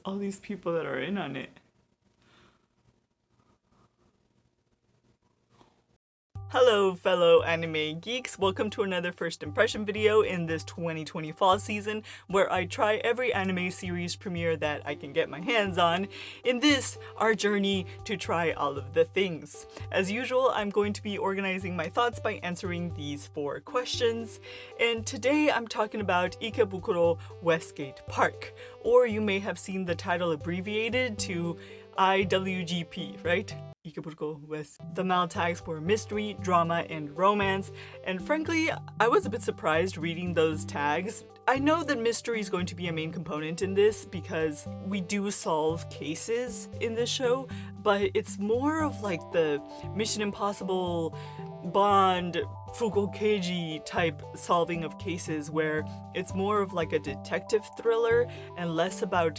all these people that are in on it. Hello fellow anime geeks, welcome to another first impression video in this 2020 fall season where I try every anime series premiere that I can get my hands on in this, our journey to try all of the things. As usual, I'm going to be organizing my thoughts by answering these 4 questions, and today I'm talking about Ikebukuro Westgate Park, or you may have seen the title abbreviated to IWGP, right? Ikebukuro West. The mal tags were mystery, drama, and romance, and frankly, I was a bit surprised reading those tags. I know that mystery is going to be a main component in this because we do solve cases in this show, but it's more of like the Mission Impossible, Bond, Fugokeiji type solving of cases where it's more of like a detective thriller and less about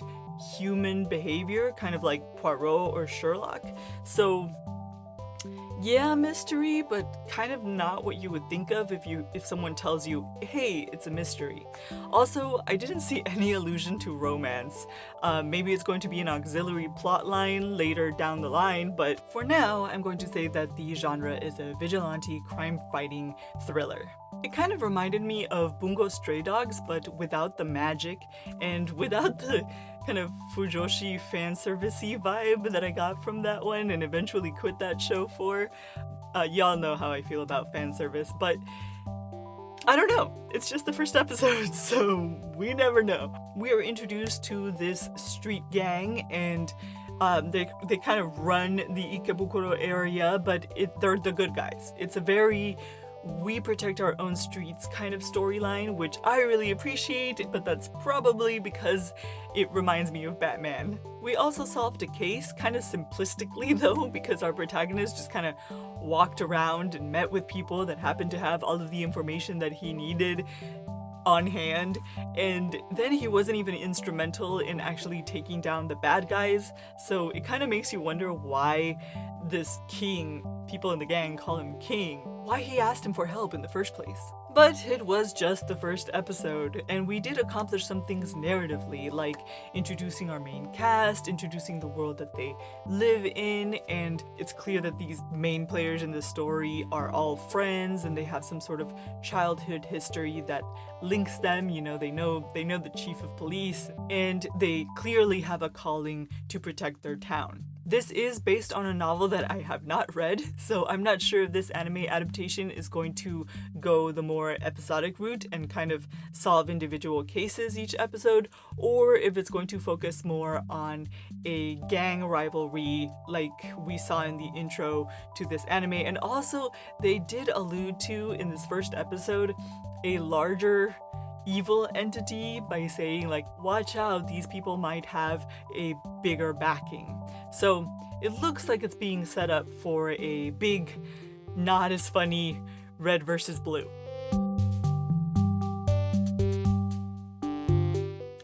human behavior, kind of like Poirot or Sherlock. So yeah, mystery, but kind of not what you would think of if someone tells you, hey, it's a mystery. Also, I didn't see any allusion to romance. Maybe it's going to be an auxiliary plot line later down the line, but for now, I'm going to say that the genre is a vigilante crime-fighting thriller. It kind of reminded me of Bungo Stray Dogs, but without the magic and without the kind of Fujoshi fan servicey vibe that I got from that one and eventually quit that show for. Y'all know how I feel about fan service, but I don't know. It's just the first episode, so we never know. We are introduced to this street gang, and they kind of run the Ikebukuro area, but they're the good guys. It's a very we protect our own streets kind of storyline, which I really appreciate, but that's probably because it reminds me of Batman. We also solved a case, kind of simplistically though, because our protagonist just kind of walked around and met with people that happened to have all of the information that he needed on hand, and then he wasn't even instrumental in actually taking down the bad guys, so it kind of makes you wonder why this king, people in the gang call him king, why he asked him for help in the first place. But it was just the first episode, and we did accomplish some things narratively, like introducing our main cast, introducing the world that they live in, and it's clear that these main players in the story are all friends and they have some sort of childhood history that links them. You know, they know the chief of police, and they clearly have a calling to protect their town. This is based on a novel that I have not read, so I'm not sure if this anime adaptation is going to go the more episodic route and kind of solve individual cases each episode, or if it's going to focus more on a gang rivalry like we saw in the intro to this anime. And also, they did allude to, in this first episode, a larger evil entity by saying like, watch out, these people might have a bigger backing. So it looks like it's being set up for a big, not as funny red versus blue.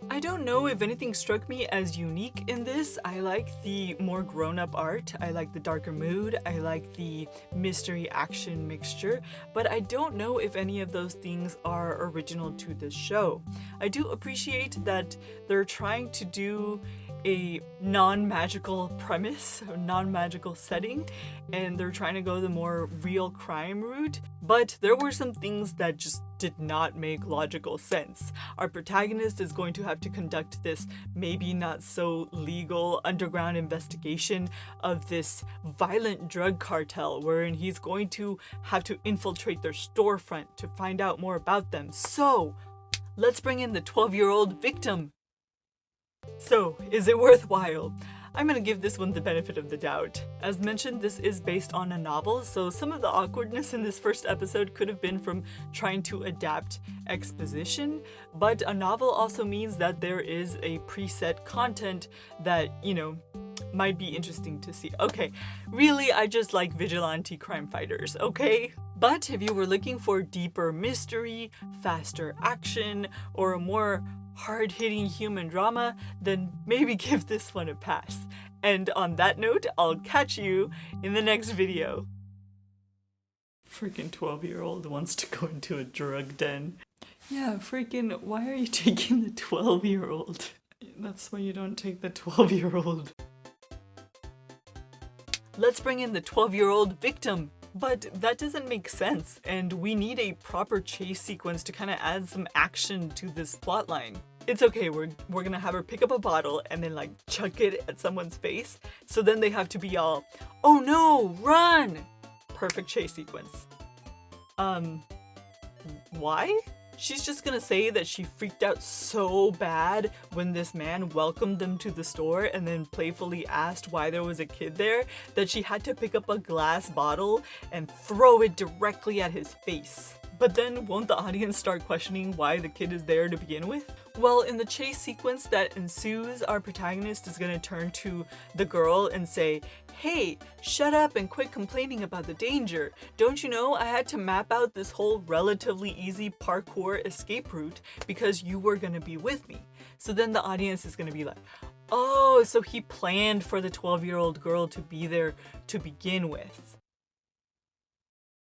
I don't know if anything struck me as unique in this. I like the more grown-up art, I like the darker mood, I like the mystery action mixture, but I don't know if any of those things are original to this show. I do appreciate that they're trying to do a non-magical premise, a non-magical setting, and they're trying to go the more real crime route, but there were some things that just did not make logical sense. Our protagonist is going to have to conduct this maybe not so legal underground investigation of this violent drug cartel, wherein he's going to have to infiltrate their storefront to find out more about them. So let's bring in the 12-year-old victim. So, is it worthwhile? I'm gonna give this one the benefit of the doubt. As mentioned, this is based on a novel, so some of the awkwardness in this first episode could have been from trying to adapt exposition, but a novel also means that there is a preset content that, you know, might be interesting to see. Okay, really, I just like vigilante crime fighters, okay? But if you were looking for deeper mystery, faster action, or a more hard-hitting human drama, then maybe give this one a pass. And on that note, I'll catch you in the next video. Freaking 12-year-old wants to go into a drug den. Yeah, freaking, why are you taking the 12-year-old? That's why you don't take the 12-year-old. Let's bring in the 12-year-old victim. But that doesn't make sense, and we need a proper chase sequence to kind of add some action to this plotline. It's okay, we're gonna have her pick up a bottle and then like chuck it at someone's face, so then they have to be all, oh no, run! Perfect chase sequence. Why? She's just gonna say that she freaked out so bad when this man welcomed them to the store and then playfully asked why there was a kid there that she had to pick up a glass bottle and throw it directly at his face. But then won't the audience start questioning why the kid is there to begin with? Well, in the chase sequence that ensues, our protagonist is gonna turn to the girl and say, hey, shut up and quit complaining about the danger. Don't you know I had to map out this whole relatively easy parkour escape route because you were gonna be with me. So then the audience is gonna be like, oh, so he planned for the 12-year-old girl to be there to begin with.